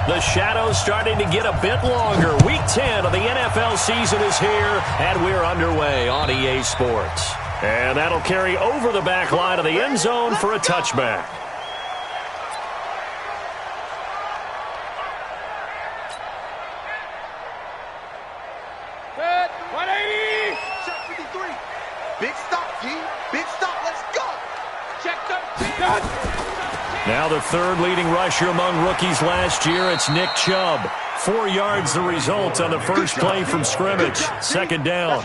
The shadow's starting to get a bit longer. Week 10 of the NFL season is here, and we're underway on EA Sports. And that'll carry over the back line of the end zone for a touchback. Good. 180. Check 53. Big stop, G. Big stop. Let's go. Check 13. Now the third leading rusher among rookies last year, it's Nick Chubb. 4 yards the result on the first play from scrimmage. Second down.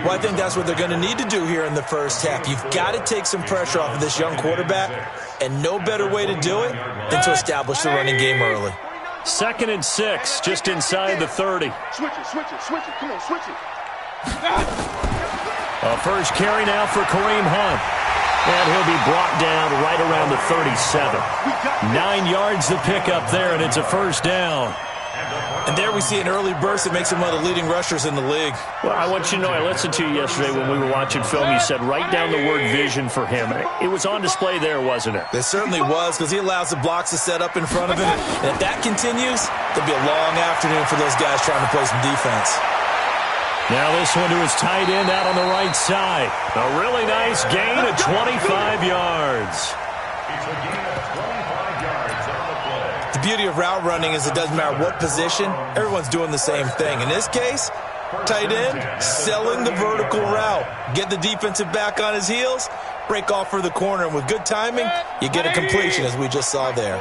Well, I think that's what they're going to need to do here in the first half. You've got to take some pressure off of this young quarterback, and no better way to do it than to establish the running game early. 2nd and 6, just inside the 30. Switch it, switch it, switch it. Come on, switch it. A first carry now for Kareem Hunt. And he'll be brought down right around the 37. 9 yards to pick up there, and it's a first down. And there we see an early burst that makes him one of the leading rushers in the league. Well, I want you to know, I listened to you yesterday when we were watching film. You said write down the word vision for him. It was on display there, wasn't it? It certainly was, because he allows the blocks to set up in front of him. And if that continues, there'll be a long afternoon for those guys trying to play some defense. Now this one to his tight end out on the right side. A really nice gain of 25 yards. It's a gain of 25 yards on the play. The beauty of route running is it doesn't matter what position, everyone's doing the same thing. In this case, tight end, selling the vertical route. Get the defensive back on his heels, break off for the corner, and with good timing, you get a completion as we just saw there.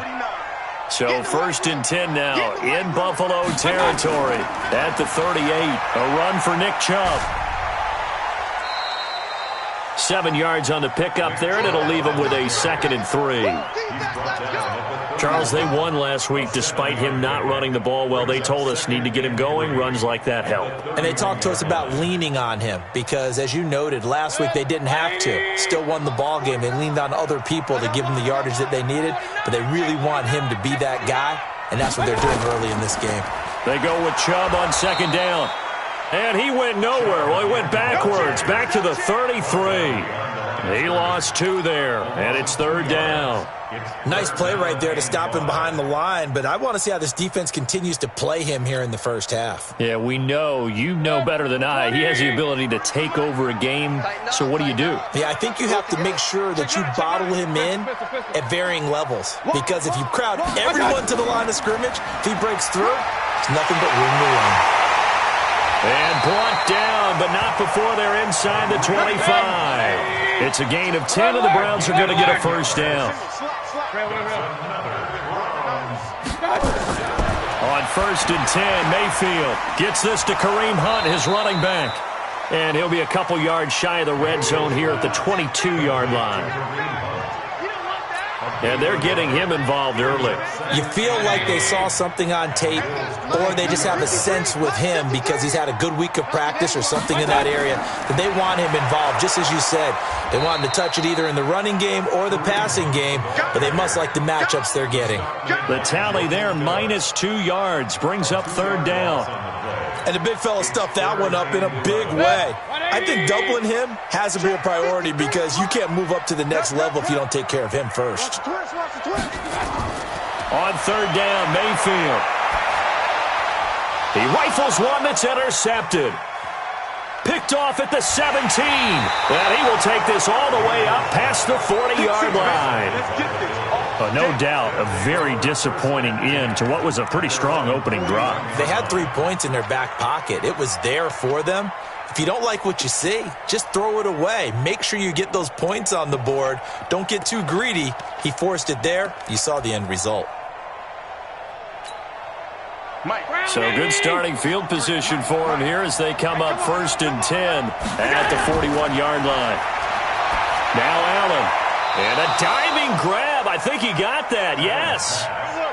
So 1st and 10 now in Buffalo territory at the 38. A run for Nick Chubb. 7 yards on the pickup there, and it'll leave him with a 2nd and 3. Charles, they won last week despite him not running the ball well. They told us need to get him going. Runs like that help. And they talked to us about leaning on him because, as you noted, last week they didn't have to. Still won the ball game. They leaned on other people to give them the yardage that they needed, but they really want him to be that guy, and that's what they're doing early in this game. They go with Chubb on 2nd down. And he went nowhere. Well, he went backwards, back to the 33. He lost 2 there, and it's 3rd down. Nice play right there to stop him behind the line, but I want to see how this defense continues to play him here in the first half. Yeah, we know. You know better than I. He has the ability to take over a game, so what do you do? Yeah, I think you have to make sure that you bottle him in at varying levels, because if you crowd everyone to the line of scrimmage, if he breaks through, there's nothing but room to run. And brought down, but not before they're inside the 25. It's a gain of 10, and the Browns are going to get a first down. On 1st and 10, Mayfield gets this to Kareem Hunt, his running back. And he'll be a couple yards shy of the red zone here at the 22-yard line. And they're getting him involved early. You feel like they saw something on tape, or they just have a sense with him because he's had a good week of practice or something in that area that they want him involved. Just as you said, they want him to touch it either in the running game or the passing game, but they must like the matchups they're getting. The tally there, -2 yards, brings up 3rd down. And the big fella stuffed that one up in a big way. I think doubling him has to be a priority because you can't move up to the next level if you don't take care of him first. On 3rd down, Mayfield. He rifles one that's intercepted. Picked off at the 17. And he will take this all the way up past the 40-yard line. No doubt a very disappointing end to what was a pretty strong opening drive. They had 3 points in their back pocket. It was there for them. If you don't like what you see, just throw it away. Make sure you get those points on the board. Don't get too greedy. He forced it there. You saw the end result. So good starting field position for him here as they come up 1st and 10 at the 41-yard line. Now Allen. And a diving grab. I think he got that. Yes.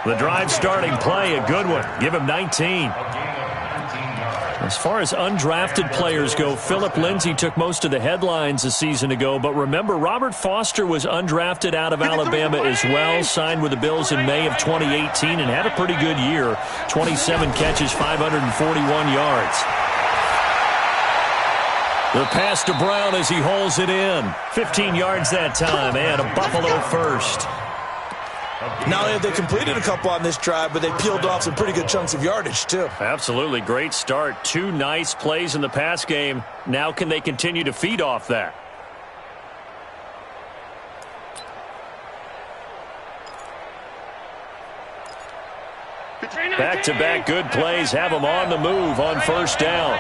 The drive starting play, a good one. Give him 19. As far as undrafted players go, Philip Lindsay took most of the headlines a season ago. But remember, Robert Foster was undrafted out of Alabama as well. Signed with the Bills in May of 2018 and had a pretty good year. 27 catches, 541 yards. The pass to Brown as he hauls it in. 15 yards that time, and a Buffalo first. Not only have they completed a couple on this drive, but they peeled off some pretty good chunks of yardage, too. Absolutely great start. 2 nice plays in the pass game. Now can they continue to feed off that? Back-to-back good plays have them on the move on first down.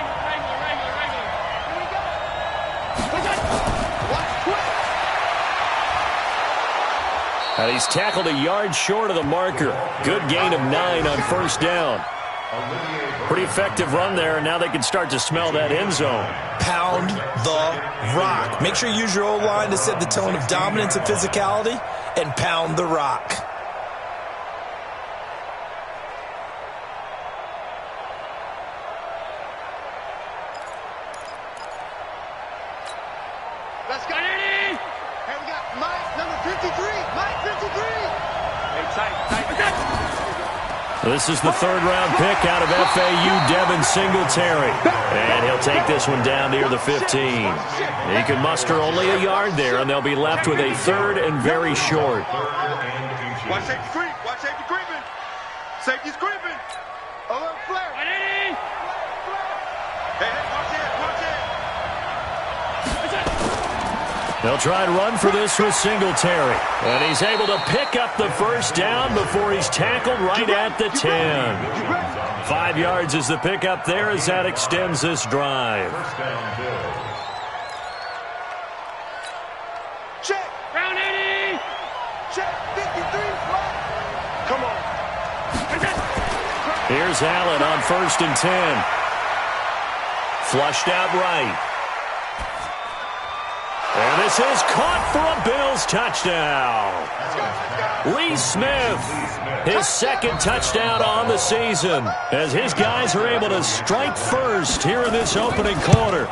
And he's tackled a yard short of the marker. Good gain of 9 on first down. Pretty effective run there, and now they can start to smell that end zone. Pound the rock. Make sure you use your O-line to set the tone of dominance and physicality, and pound the rock. Let's go. Hey, we got Mike, number 53. Mike, 53. Hey, tight. This is the third-round pick out of FAU, Devin Singletary. And he'll take this one down near the 15. He can muster only a yard there, and they'll be left with a third and very short. Watch safety creep. Watch safety creeping. Safety's creeping. Alert flare. Hey, watch it. They'll try and run for this with Singletary. And he's able to pick up the first down before he's tackled right at the 10. 5 yards is the pickup there as that extends this drive. Check. Round 80. Check. 53. Come on. Here's Allen on first and 10. Flushed out right. And this is caught for a Bills touchdown. Lee Smith, his second touchdown on the season, as his guys are able to strike first here in this opening quarter.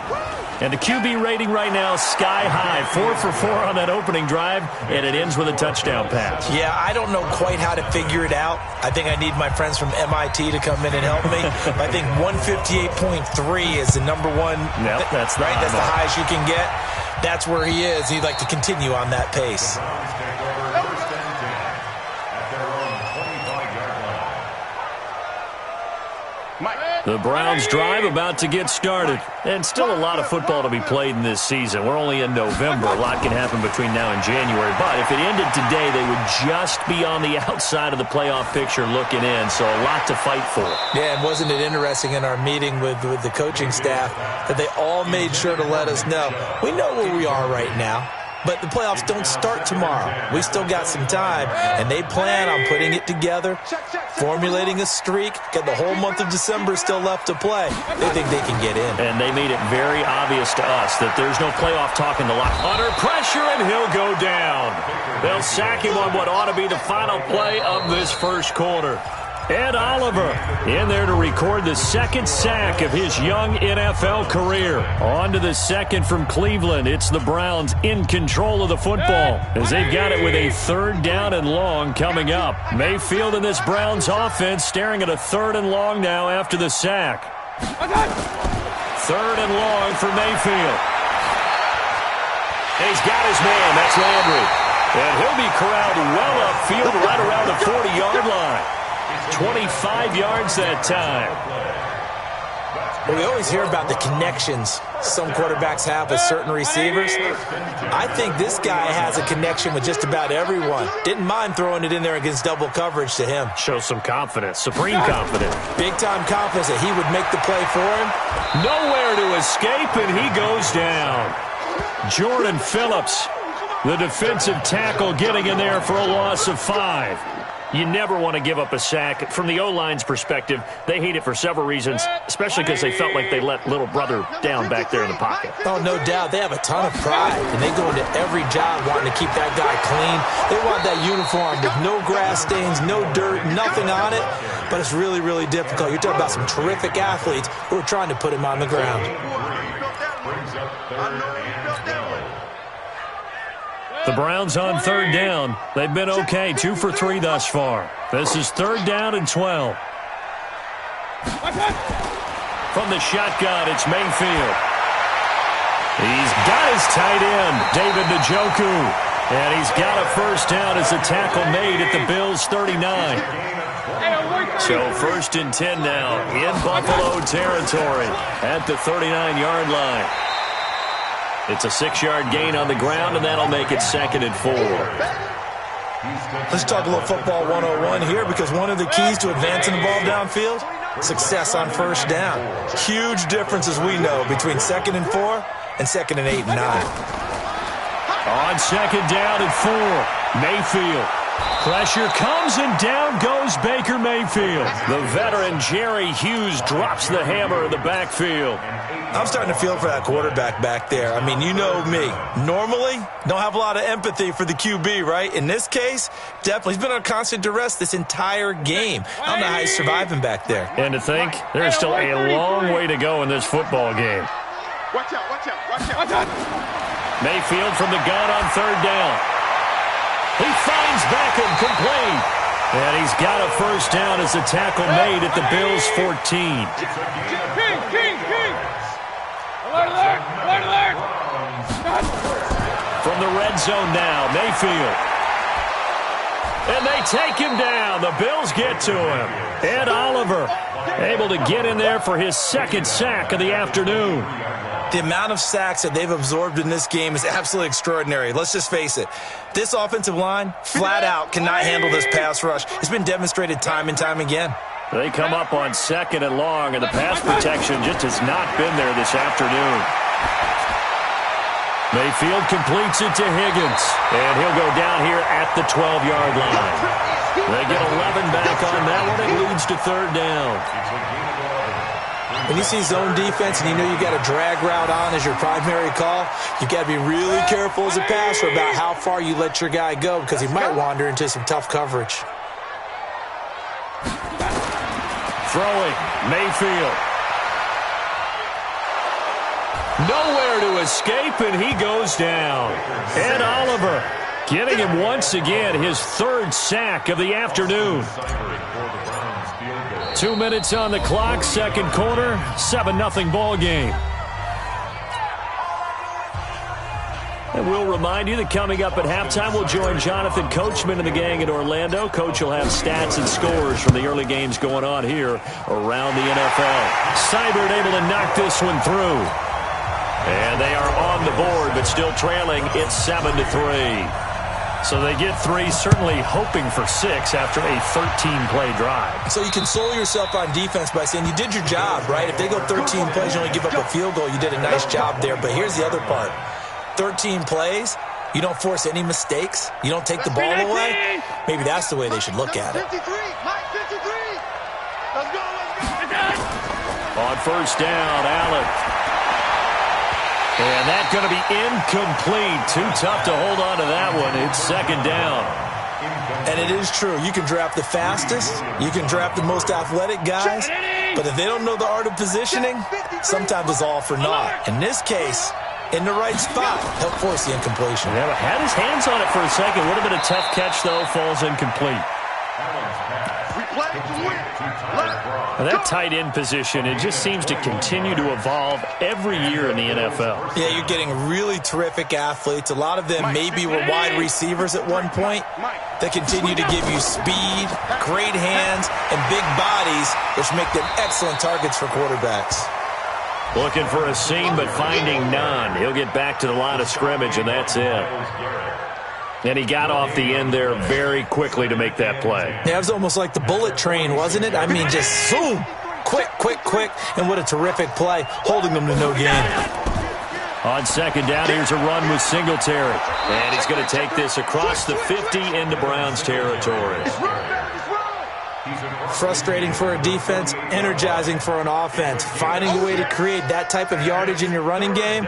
And the QB rating right now is sky high, 4 for 4 on that opening drive, and it ends with a touchdown pass. Yeah, I don't know quite how to figure it out. I think I need my friends from MIT to come in and help me. I think 158.3 is the number one. Yep, that's the right. That's the highest you can get. That's where he is. He'd like to continue on that pace. The Browns drive about to get started. And still a lot of football to be played in this season. We're only in November. A lot can happen between now and January. But if it ended today, they would just be on the outside of the playoff picture looking in. So a lot to fight for. Yeah, and wasn't it interesting in our meeting with the coaching staff that they all made sure to let us know, we know where we are right now. But the playoffs don't start tomorrow. We still got some time, and they plan on putting it together, formulating a streak, got the whole month of December still left to play. They think they can get in. And they made it very obvious to us that there's no playoff talk in the locker. Under pressure, and he'll go down. They'll sack him on what ought to be the final play of this first quarter. Ed Oliver in there to record the second sack of his young NFL career. On to the second from Cleveland. It's the Browns in control of the football as they've got it with a third down and long coming up. Mayfield and this Browns offense staring at a third and long now after the sack. Third and long for Mayfield. And he's got his man. That's Landry. And he'll be corralled well upfield right around the 40-yard line. 25 yards that time. We always hear about the connections some quarterbacks have with certain receivers. I think this guy has a connection with just about everyone. Didn't mind throwing it in there against double coverage to him. Shows some confidence, supreme confidence. Big-time confidence that he would make the play for him. Nowhere to escape, and he goes down. Jordan Phillips, the defensive tackle, getting in there for a loss of 5. You never want to give up a sack. From the O-line's perspective, they hate it for several reasons, especially because they felt like they let little brother down back there in the pocket. Oh, no doubt. They have a ton of pride, and they go into every job wanting to keep that guy clean. They want that uniform with no grass stains, no dirt, nothing on it, but it's really, really difficult. You're talking about some terrific athletes who are trying to put him on the ground. The Browns on third down. They've been okay, 2 for 3 thus far. This is third down and 12. From the shotgun, it's Mayfield. He's got his tight end, David Njoku. And he's got a first down as the tackle made at the Bills' 39. So 1st and 10 now in Buffalo territory at the 39-yard line. It's a 6-yard gain on the ground, and that'll make it 2nd and 4. Let's talk a little football 101 here, because one of the keys to advancing the ball downfield, success on first down. Huge differences we know between 2nd and 4 and 2nd and 8 and 9. On 2nd down and 4, Mayfield. Pressure comes, and down goes Baker Mayfield. The veteran Jerry Hughes drops the hammer in the backfield. I'm starting to feel for that quarterback back there. I mean, you know me. Normally, don't have a lot of empathy for the QB, right? In this case, definitely. He's been on constant duress this entire game. I don't know how he's surviving back there. And to think, there's still a long way to go in this football game. Watch out, watch out, watch out. Watch out. Mayfield from the gun on 3rd down. He finds Beckham complete. And he's got a first down as the tackle made at the Bills' 14. King. Alert, alert. From the red zone now, Mayfield. And they take him down. The Bills get to him. Ed Oliver able to get in there for his 2nd sack of the afternoon. The amount of sacks that they've absorbed in this game is absolutely extraordinary. Let's just face it. This offensive line, flat out, cannot handle this pass rush. It's been demonstrated time and time again. They come up on 2nd and long, and the pass protection just has not been there this afternoon. Mayfield completes it to Higgins, and he'll go down here at the 12-yard line. They get 11 back on that one. It leads to 3rd down. When you see zone defense and you know you got a drag route on as your primary call, you got to be really careful as a passer about how far you let your guy go, because he might wander into some tough coverage. Throwing, Mayfield. Nowhere to escape, and he goes down. Ed Oliver getting him once again his 3rd sack of the afternoon. 2 minutes on the clock, 2nd quarter, 7-0 ball game. And we'll remind you that coming up at halftime, we'll join Jonathan Coachman and the gang in Orlando. Coach will have stats and scores from the early games going on here around the NFL. Seibert able to knock this one through. And they are on the board, but still trailing. It's 7-3. So they get 3, certainly hoping for 6 after a 13-play drive. So you console yourself on defense by saying you did your job, right? If they go 13 plays, you only give up a field goal, you did a nice job there. But here's the other part. 13 plays, you don't force any mistakes, you don't take the ball away. Maybe that's the way they should look at it. 53, Mike, 53. Let's go. On 1st down, Allen. And that's going to be incomplete. Too tough to hold on to that one. It's 2nd down. And it is true. You can draft the fastest. You can draft the most athletic guys. But if they don't know the art of positioning, sometimes it's all for naught. In this case, in the right spot, he'll force the incompletion. Yeah, had his hands on it for a second. Would have been a tough catch, though. Falls incomplete. We play to win. Now that tight end position, it just seems to continue to evolve every year in the NFL. Yeah, you're getting really terrific athletes. A lot of them maybe were wide receivers at one point. They continue to give you speed, great hands, and big bodies, which make them excellent targets for quarterbacks. Looking for a seam, but finding none. He'll get back to the line of scrimmage, and that's it. And he got off the end there very quickly to make that play. Yeah, it was almost like the bullet train, wasn't it? I mean, just zoom, quick, and what a terrific play, holding them to no gain. On 2nd down, here's a run with Singletary. And he's going to take this across the 50 into Browns territory. Frustrating for a defense, energizing for an offense. Finding a way to create that type of yardage in your running game,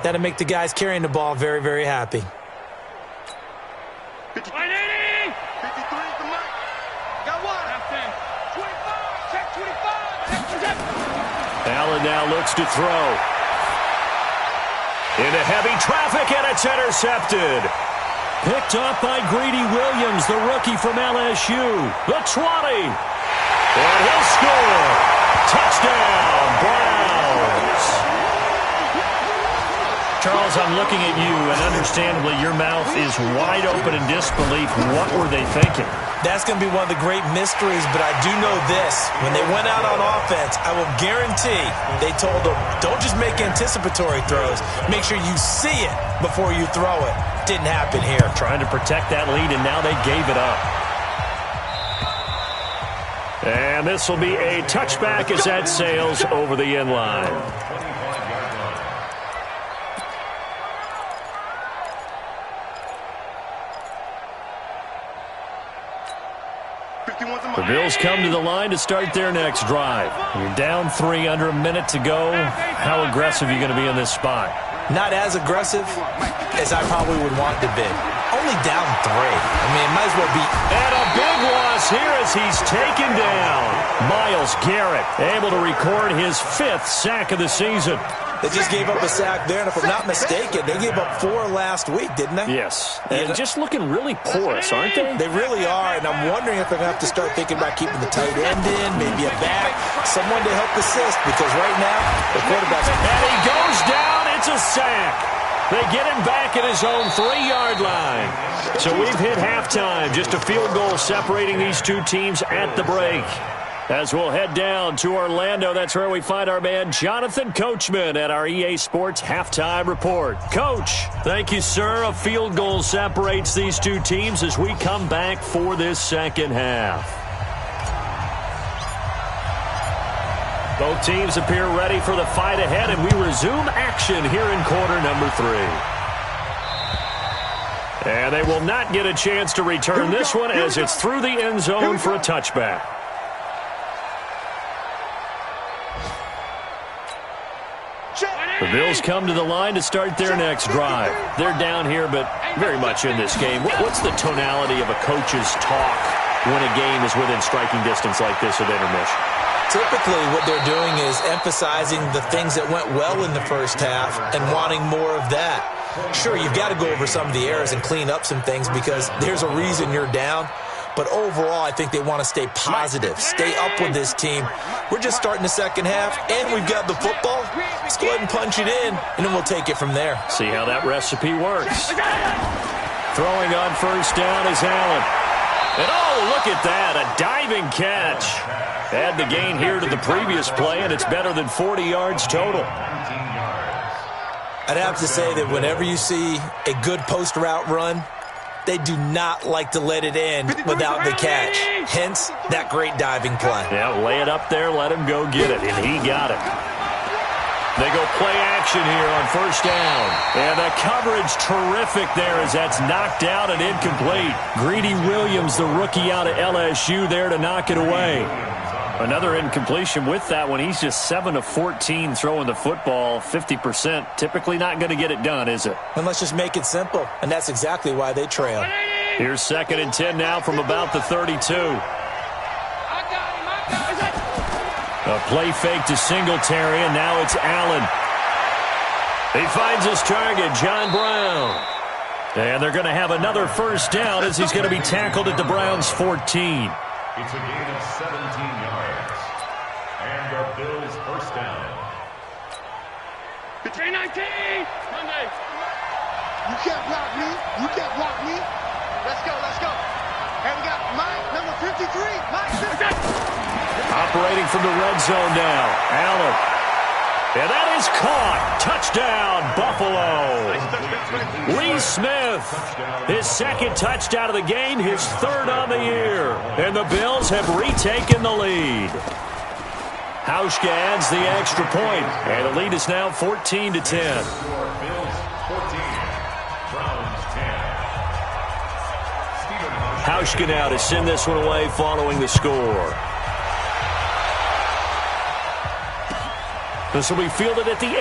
that'll make the guys carrying the ball very, very happy. 53 is the mic. Got one. 25. Check 25. Allen now looks to throw. Into heavy traffic, and it's intercepted. Picked up by Greedy Williams, the rookie from LSU. The 20. And he'll score. Touchdown, Browns. Charles, I'm looking at you, and understandably, your mouth is wide open in disbelief. What were they thinking? That's going to be one of the great mysteries, but I do know this. When they went out on offense, I will guarantee they told them, don't just make anticipatory throws. Make sure you see it before you throw it. Didn't happen here. Trying to protect that lead, and now they gave it up. And this will be a touchback as that sails over the end line. The Bills come to the line to start their next drive. You're down 3 under a minute to go. How aggressive are you going to be in this spot? Not as aggressive as I probably would want to be. Only down 3. I mean, it might as well be. And a big loss here as he's taken down. Myles Garrett able to record his 5th sack of the season. They just gave up a sack there, and if I'm not mistaken, they gave up 4 last week, didn't they? Yes. And just looking really porous, aren't they? They really are, and I'm wondering if they're going to have to start thinking about keeping the tight end in, maybe a back, someone to help assist, because right now, the quarterback's. And he goes down. It's a sack. They get him back at his own 3-yard line. So we've hit halftime. Just a field goal separating these two teams at the break. As we'll head down to Orlando, that's where we find our man Jonathan Coachman at our EA Sports Halftime Report. Coach, thank you, sir. A field goal separates these two teams as we come back for this second half. Both teams appear ready for the fight ahead, and we resume action here in quarter number 3. And they will not get a chance to return this one as it's through the end zone for a touchback. The Bills come to the line to start their next drive. They're down here, but very much in this game. What's the tonality of a coach's talk when a game is within striking distance like this at intermission? Typically, what they're doing is emphasizing the things that went well in the first half and wanting more of that. Sure, you've got to go over some of the errors and clean up some things because there's a reason you're down. But overall, I think they want to stay positive, stay up with this team. We're just starting the second half, and we've got the football. Let's go ahead and punch it in, and then we'll take it from there. See how that recipe works. Throwing on first down is Allen. And oh, look at that, a diving catch. Add the gain here to the previous play, and it's better than 40 yards total. I'd have to say that whenever you see a good post route run, they do not like to let it end without the catch. Hence, that great diving play. Yeah, lay it up there, let him go get it, and he got it. They go play action here on first down. And the coverage terrific there as that's knocked out and incomplete. Greedy Williams, the rookie out of LSU, there to knock it away. Another incompletion with that one. He's just 7 of 14 throwing the football, 50%. Typically not going to get it done, is it? And let's just make it simple, and that's exactly why they trail. Here's 2nd and 10 now from about the 32. A play fake to Singletary, and now it's Allen. He finds his target, John Brown. And they're going to have another first down as he's going to be tackled at the Browns' 14. It's a gain of 17 yards. And the Bills first down. 3-19. Monday. You can't block me. You can't block me. Let's go, let's go. And we got Mike, number 53. Mike, operating from the red zone now. Allen. And that is caught. Touchdown, Buffalo. Lee Smith, his 2nd touchdown of the game, his 3rd on the year. And the Bills have retaken the lead. Hauschka adds the extra point, and the lead is now 14-10. Bills 14, Browns 10. Hauschka now to send this one away following the score. This will be fielded at the 8.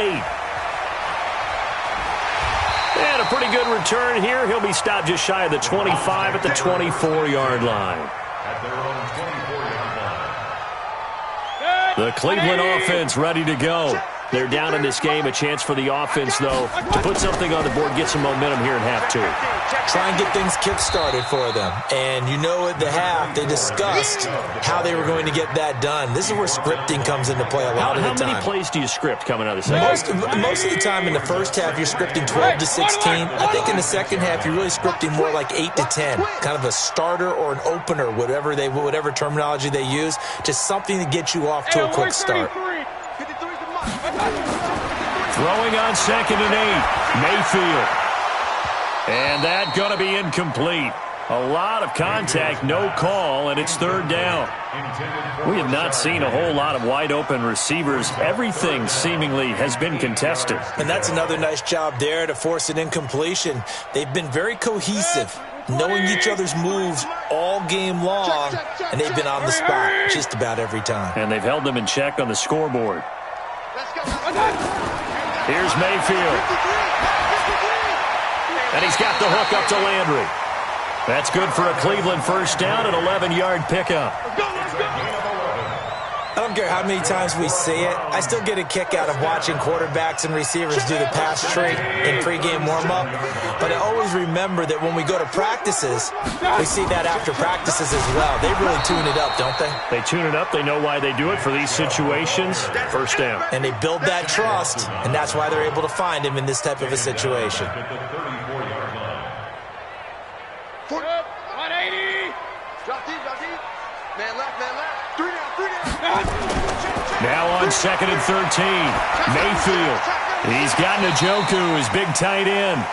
And a pretty good return here. He'll be stopped just shy of the 25 at the 24-yard line. At their own 24-yard line. The Cleveland offense ready to go. They're down in this game. A chance for the offense, though, to put something on the board, get some momentum here in half two. Try and get things kick-started for them. And you know at the half, they discussed how they were going to get that done. This is where scripting comes into play a lot of the time. How many plays do you script coming out of the second half? Most of the time in the first half, you're scripting 12 to 16. I think in the second half, you're really scripting more like 8 to 10. Kind of a starter or an opener, whatever terminology they use. Just something to get you off to a quick start. Throwing on 2nd and 8. Mayfield. And that going to be incomplete. A lot of contact, no call, and it's 3rd down. We have not seen a whole lot of wide-open receivers. Everything seemingly has been contested. And that's another nice job there to force an incompletion. They've been very cohesive, knowing each other's moves all game long, and they've been on the spot just about every time. And they've held them in check on the scoreboard. Here's Mayfield. And he's got the hook up to Landry. That's good for a Cleveland first down, an 11-yard pickup. I don't care how many times we see it. I still get a kick out of watching quarterbacks and receivers do the pass tree in pregame warm-up. But I always remember that when we go to practices, we see that after practices as well. They really tune it up, don't they? They tune it up. They know why they do it for these situations. First down. And they build that trust, and that's why they're able to find him in this type of a situation. 180. Drop deep. Man left. 3 down. Now on 2nd and 13. Mayfield. He's got Njoku, his big tight end.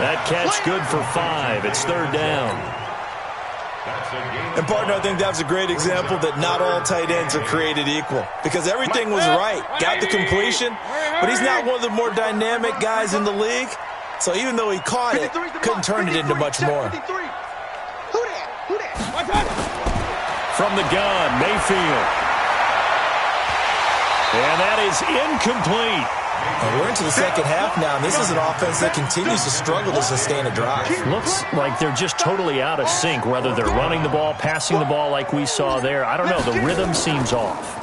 That catch good for 5. It's 3rd down. And, partner, I think that was a great example that not all tight ends are created equal. Because everything was right. Got the completion, but he's not one of the more dynamic guys in the league. So even though he caught it, couldn't turn it into much more. From the gun, Mayfield. And that is incomplete. And we're into the second half now, and this is an offense that continues to struggle to sustain a drive. Looks like they're just totally out of sync, whether they're running the ball, passing the ball like we saw there. I don't know. The rhythm seems off.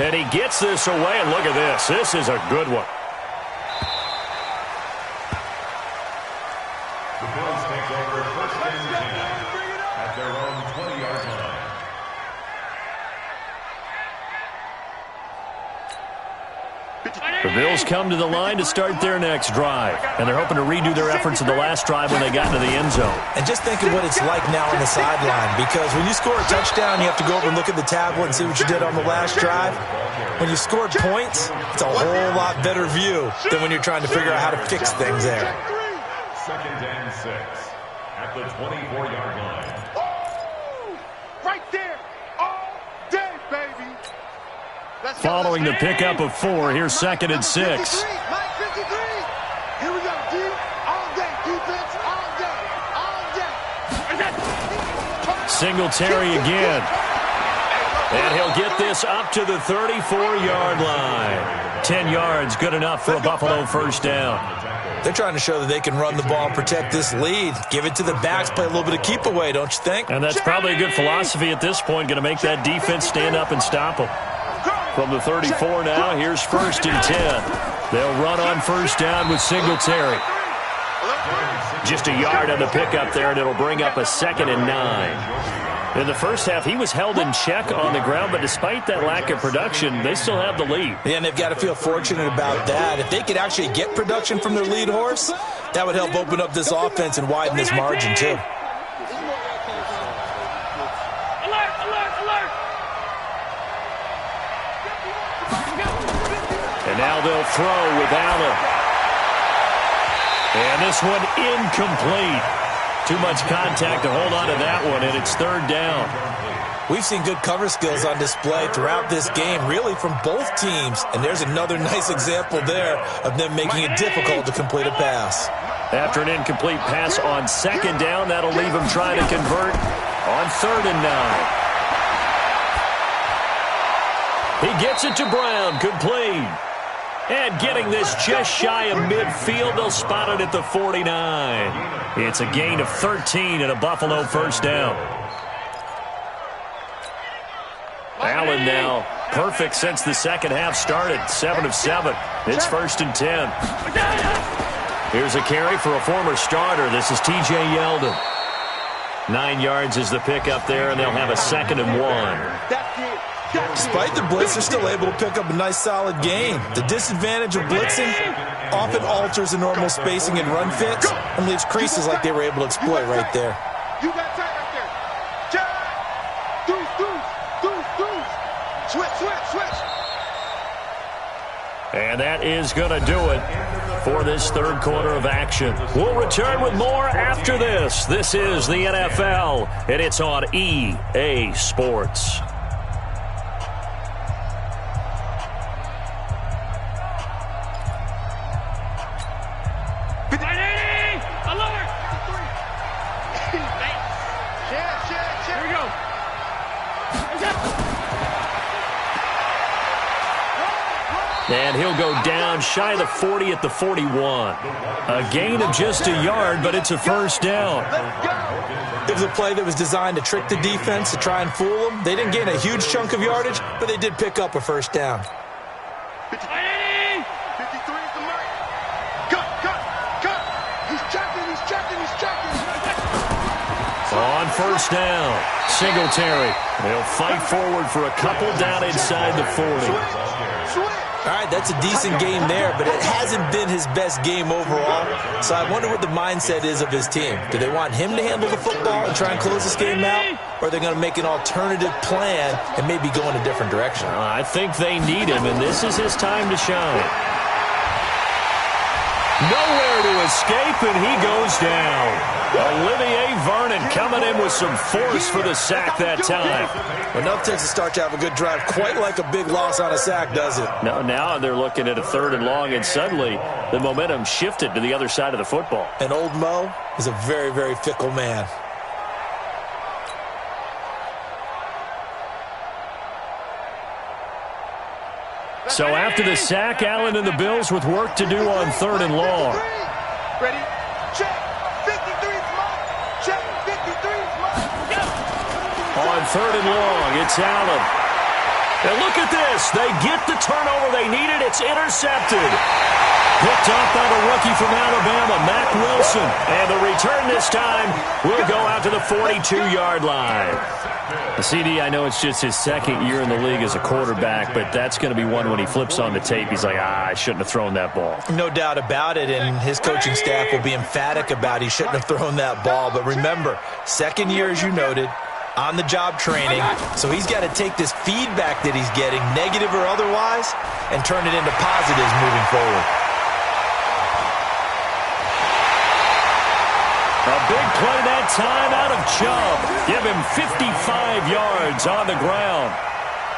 And he gets this away, and look at this. This is a good one. The Bills take over 1st and 10 at their own 20-yard line. The Bills come to the line to start their next drive, and they're hoping to redo their efforts in the last drive when they got into the end zone. And just think of what it's like now on the sideline, because when you score a touchdown, you have to go over and look at the tablet and see what you did on the last drive. When you scored points, it's a whole lot better view than when you're trying to figure out how to fix things there. 2nd and 6 at the 24-yard line. Right there. All day, baby. Following the pickup of 4, here's 2nd and 6. Mike 53. Here we go, D. All day, defense, all day. Singletary again. And he'll get this up to the 34-yard line. 10 yards, good enough for a Buffalo first down. They're trying to show that they can run the ball and protect this lead. Give it to the backs, play a little bit of keep away, don't you think? And that's probably a good philosophy at this point, going to make that defense stand up and stop them. From the 34 now, here's 1st and 10. They'll run on first down with Singletary. Just a yard on the pickup there, and it'll bring up a 2nd and 9. In the first half, he was held in check on the ground, but despite that lack of production, they still have the lead. Yeah, and they've got to feel fortunate about that. If they could actually get production from their lead horse, that would help open up this offense and widen this margin, too. And now they'll throw with Allen. And this one incomplete. Too much contact to hold on to that one, and it's 3rd down. We've seen good cover skills on display throughout this game, really from both teams. And there's another nice example there of them making it difficult to complete a pass. After an incomplete pass on 2nd down, that'll leave him trying to convert on 3rd and 9. He gets it to Brown, complete. And getting this just shy of midfield, they'll spot it at the 49. It's a gain of 13 and a Buffalo first down. Allen now perfect since the second half started. 7 of 7. It's 1st and 10. Here's a carry for a former starter. This is T.J. Yeldon. 9 yards is the pickup there, and they'll have a 2nd and 1. Despite the blitz, they're still able to pick up a nice, solid gain. The disadvantage of blitzing often alters the normal spacing and run fits and leaves creases like they were able to exploit right there. You got tight right there. Jack. Deuce. Switch. And that is going to do it for this third quarter of action. We'll return with more after this. This is the NFL, and it's on EA Sports. Here we go. And he'll go down shy of the 40 at the 41. A gain of just a yard, but it's a first down. It was a play that was designed to trick the defense, to try and fool them. They didn't gain a huge chunk of yardage, but they did pick up a first down. 53 is the mark. Cut. He's checking. On first down, Singletary. They'll fight forward for a couple down inside the 40. All right, that's a decent game there, but it hasn't been his best game overall. So I wonder what the mindset is of his team. Do they want him to handle the football and try and close this game out? Or are they going to make an alternative plan and maybe go in a different direction? I think they need him, and this is his time to shine. Nowhere to escape, and he goes down. Olivier Vernon coming in with some force for the sack that time. Enough takes a start to have a good drive, quite like a big loss on a sack, does it? Now they're looking at a 3rd and long, and suddenly the momentum shifted to the other side of the football. And old Mo is a very, very fickle man. So after the sack, Allen and the Bills with work to do on 3rd and long. Ready? Check. 53's mine. Check. 53's mine. On 3rd and long, it's Allen. And look at this. They get the turnover they needed. It's intercepted. Picked off by the rookie from Alabama, Mack Wilson. And the return this time will go out to the 42-yard line. CD, I know it's just his 2nd year in the league as a quarterback, but that's going to be one when he flips on the tape. He's like, I shouldn't have thrown that ball. No doubt about it, and his coaching staff will be emphatic about he shouldn't have thrown that ball. But remember, 2nd year, as you noted, on-the-job training, so he's got to take this feedback that he's getting, negative or otherwise, and turn it into positives moving forward. A big play that time out of Chubb. Give him 55 yards on the ground.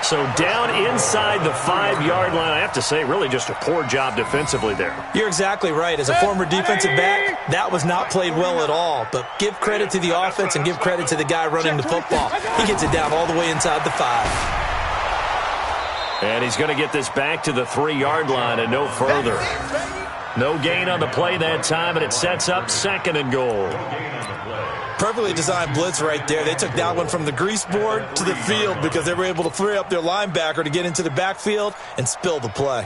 So down inside the 5-yard line. I have to say, really just a poor job defensively there. You're exactly right. As a former defensive back, that was not played well at all. But give credit to the offense and give credit to the guy running the football. He gets it down all the way inside the 5. And he's going to get this back to the 3-yard line and no further. No gain on the play that time, and it sets up 2nd and goal. Perfectly designed blitz right there. They took that one from the grease board to the field because they were able to free up their linebacker to get into the backfield and spill the play.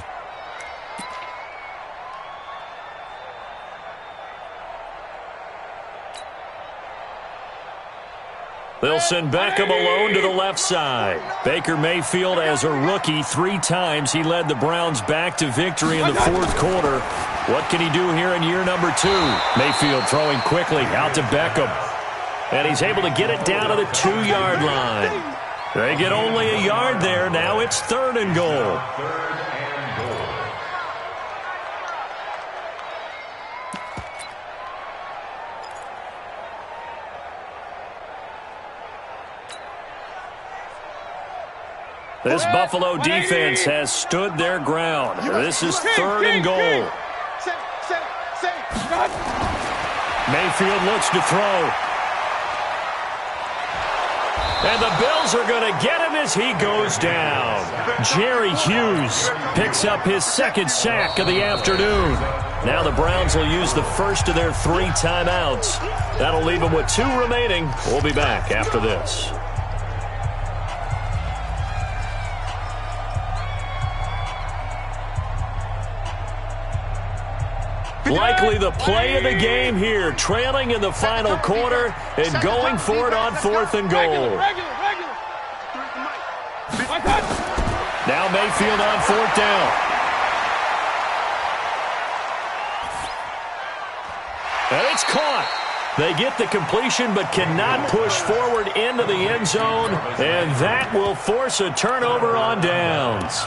They'll send Beckham alone to the left side. Baker Mayfield, as a rookie, 3 times he led the Browns back to victory in the 4th quarter. What can he do here in year number 2? Mayfield throwing quickly out to Beckham. And he's able to get it down to the 2-yard line. They get only a yard there. Now it's 3rd and goal. This Buffalo defense has stood their ground. This is 3rd and goal. Mayfield looks to throw. And the Bills are going to get him as he goes down. Jerry Hughes picks up his 2nd sack of the afternoon. Now the Browns will use the first of their 3 timeouts. That'll leave them with 2 remaining. We'll be back after this. Likely the play of the game here, trailing in the final quarter and going for it on 4th and goal. Now Mayfield on 4th down. And it's caught. They get the completion but cannot push forward into the end zone, and that will force a turnover on downs.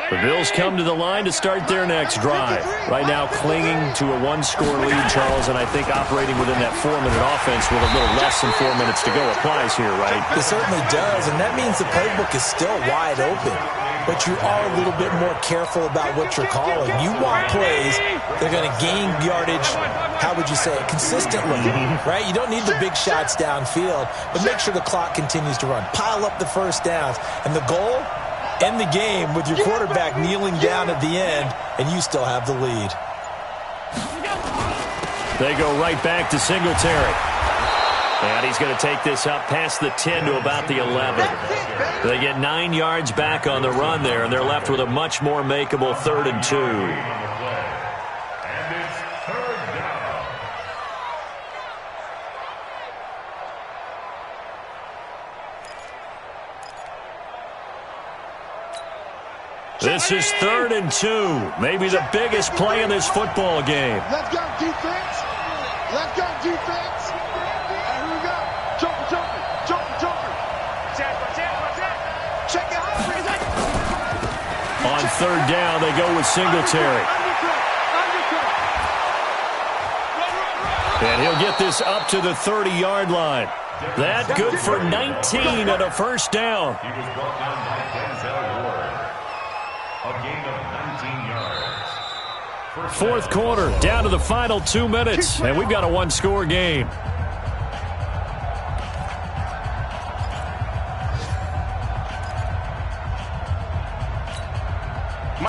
The Bills come to the line to start their next drive. Right now clinging to a one-score lead, Charles, and I think operating within that 4-minute offense with a little less than 4 minutes to go applies here, right? It certainly does, and that means the playbook is still wide open. But you are a little bit more careful about what you're calling. You want plays that are going to gain yardage, how would you say it, consistently, right? You don't need the big shots downfield, but make sure the clock continues to run. Pile up the first downs, and the goal, end the game with your quarterback kneeling down at the end, and you still have the lead. They go right back to Singletary. And he's going to take this up past the 10 to about the 11. They get 9 yards back on the run there, and they're left with a much more makeable 3rd and 2. And it's 3rd down. This is 3rd and 2. Maybe the biggest play in this football game. Let's go, defense. Let's go, defense. And here we go. Joker. Check it out. On 3rd down, they go with Singletary. And he'll get this up to the 30-yard line. That good for 19 and a first down. He was brought down by Denzel Ward. A gain of 19 yards. 4th quarter, down to the final 2 minutes, and we've got a one-score game.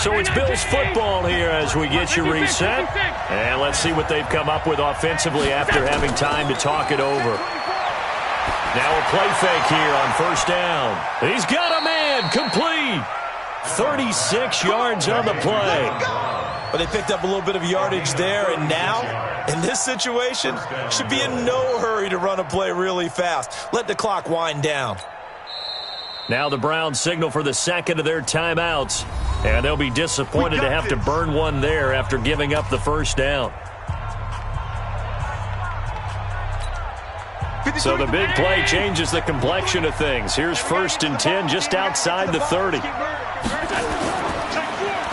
So it's Bills football here as we get you reset. And let's see what they've come up with offensively after having time to talk it over. Now a play fake here on 1st down. He's got a man, complete. 36 yards on the play. But they picked up a little bit of yardage there, and now, in this situation, should be in no hurry to run a play really fast. Let the clock wind down. Now the Browns signal for the second of their timeouts, and they'll be disappointed to have to burn one there after giving up the first down. So the big play changes the complexion of things. Here's 1st and 10 just outside the 30.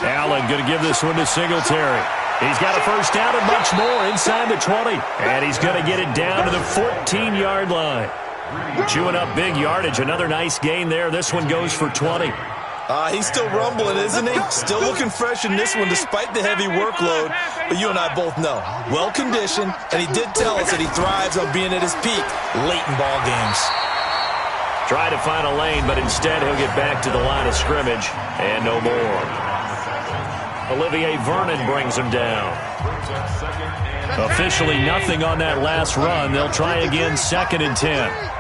Allen going to give this one to Singletary. He's got a first down and much more inside the 20. And he's going to get it down to the 14-yard line. Chewing up big yardage. Another nice gain there. This one goes for 20. He's still rumbling, isn't he? Still looking fresh in this one despite the heavy workload. But you and I both know, well-conditioned, and he did tell us that he thrives on being at his peak late in ball games. Try to find a lane, but instead he'll get back to the line of scrimmage and no more. Olivier Vernon brings him down. Officially nothing on that last run. They'll try again 2nd and 10.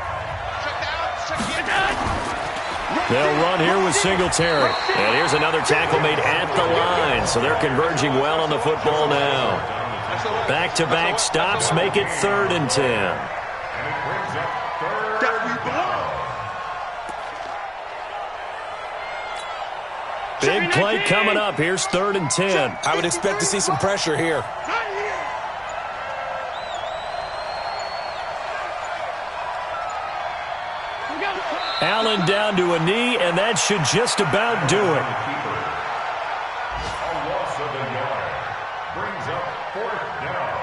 They'll run here with Singletary. And here's another tackle made at the line. So they're converging well on the football now. Back-to-back stops make it 3rd and 10. Big play coming up. Here's 3rd and 10. I would expect to see some pressure here. Allen down to a knee, and that should just about do it. A loss of a yard. Brings up 4th down.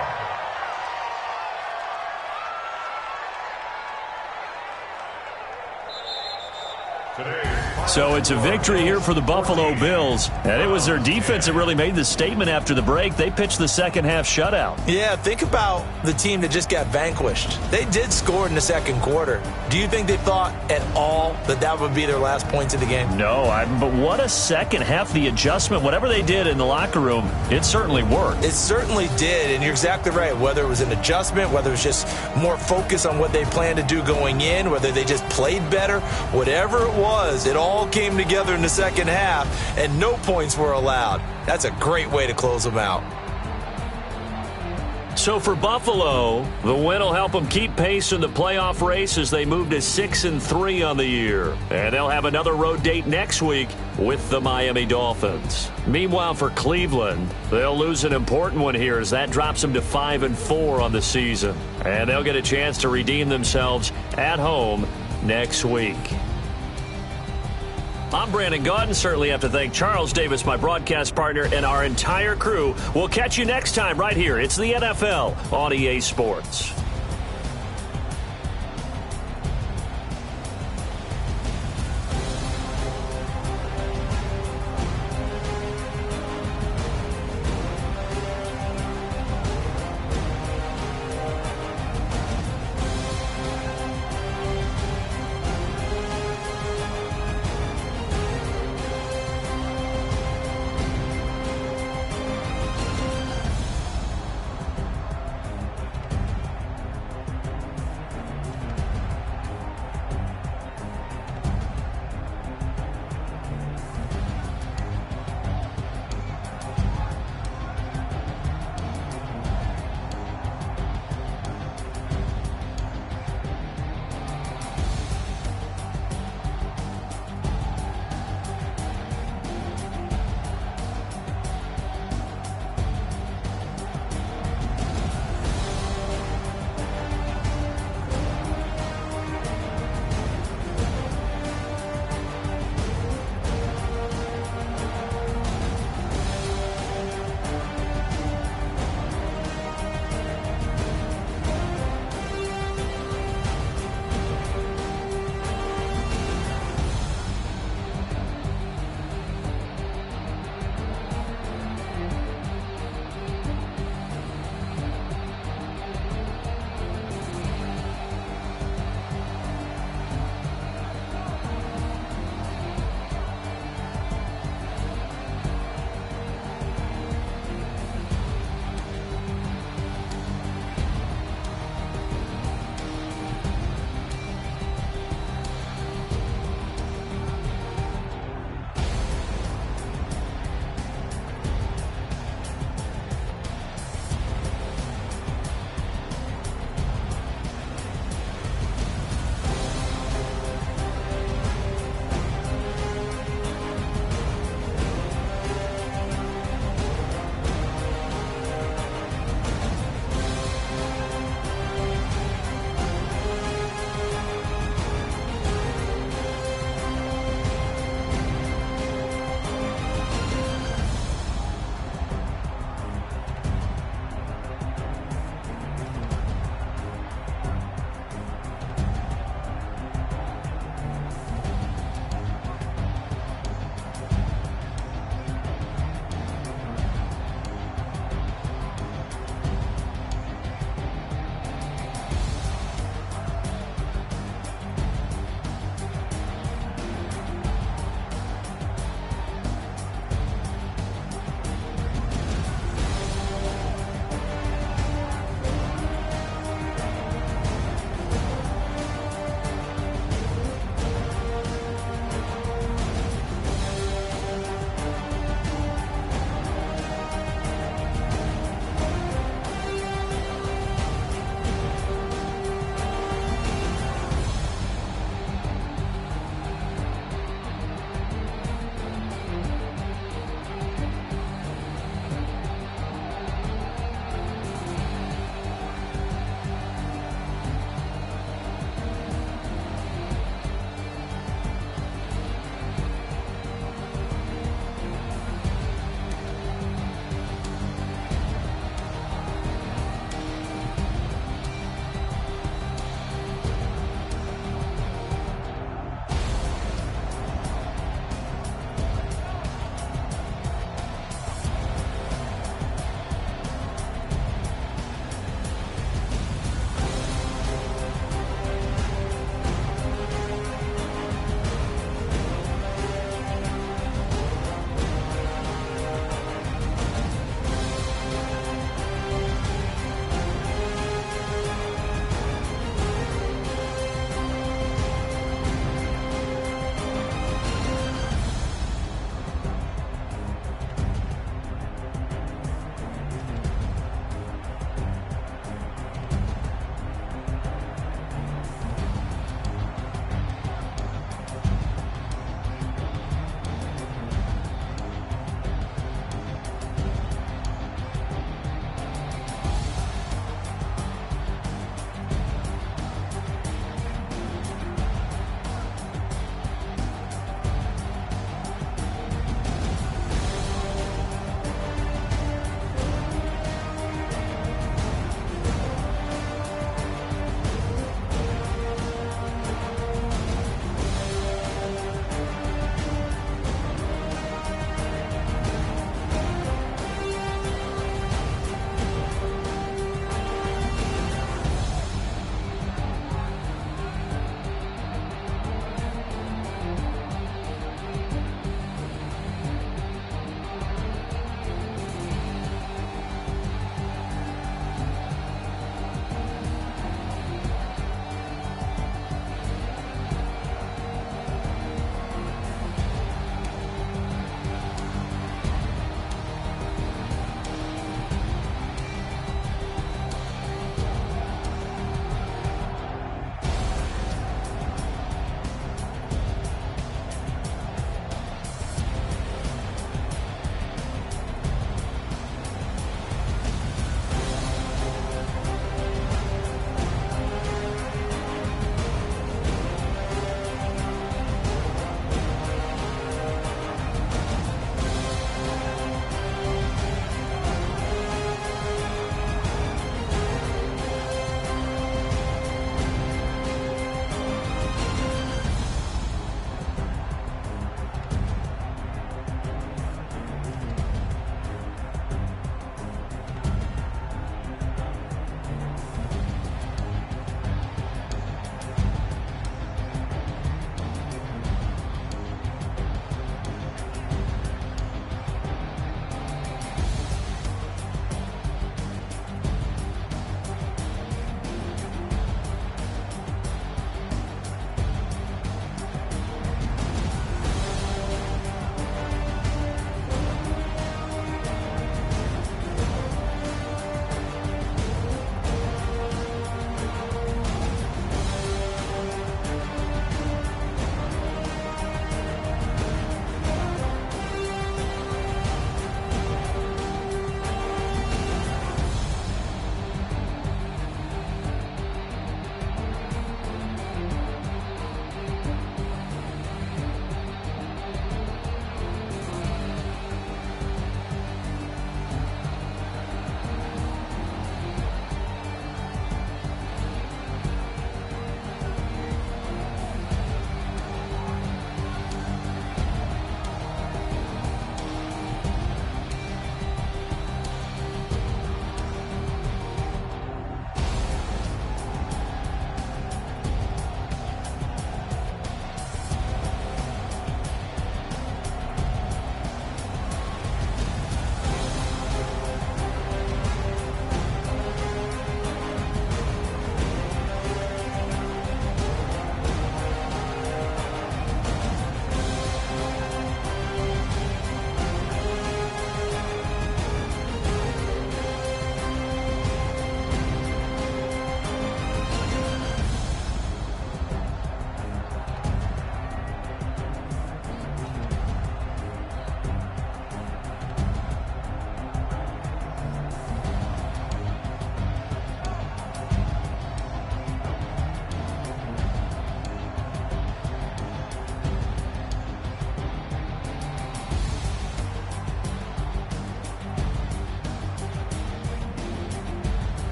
So it's a victory here for the Buffalo Bills. And it was their defense that really made the statement after the break. They pitched the second half shutout. Yeah, think about the team that just got vanquished. They did score in the 2nd quarter. Do you think they thought at all that that would be their last points of the game? No, but what a second half. The adjustment, whatever they did in the locker room, it certainly worked. It certainly did, and you're exactly right. Whether it was an adjustment, whether it was just more focus on what they planned to do going in, whether they just played better, whatever it was, it all all came together in the second half, and no points were allowed. That's a great way to close them out. So for Buffalo, the win will help them keep pace in the playoff race as they move to 6-3 on the year. And they'll have another road date next week with the Miami Dolphins. Meanwhile, for Cleveland, they'll lose an important one here as that drops them to 5-4 on the season. And they'll get a chance to redeem themselves at home next week. I'm Brandon Gaudin. Certainly have to thank Charles Davis, my broadcast partner, and our entire crew. We'll catch you next time right here. It's the NFL on EA Sports.